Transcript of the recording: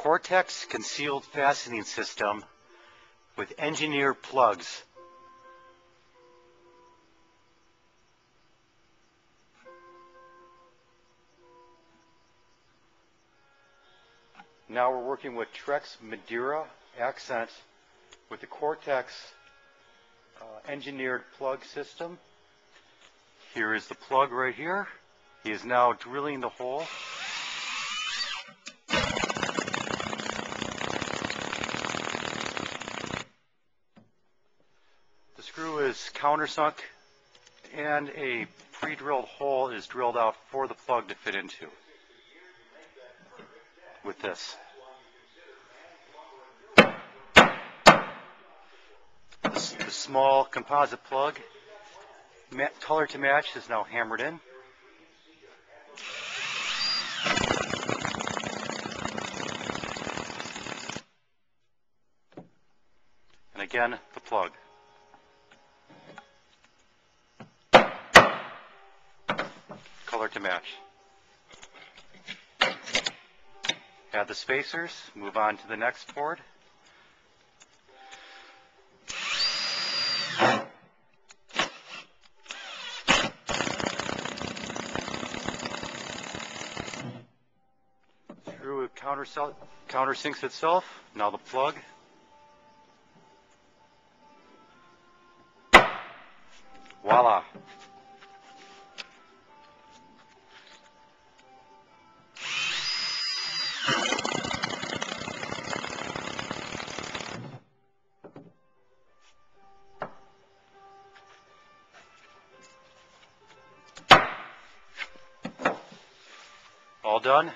cortex concealed fastening system with engineered plugs. Now we're working with Trex Madeira accent with the cortex engineered plug system. Here is the plug right here. He is now drilling the hole. The screw is countersunk and a pre-drilled hole is drilled out for the plug to fit into with this. The small composite plug, color to match, is now hammered in. And again, the plug. Color to match. Add the spacers, move on to the next board. Screw countersinks itself, now the plug. Voila! All done?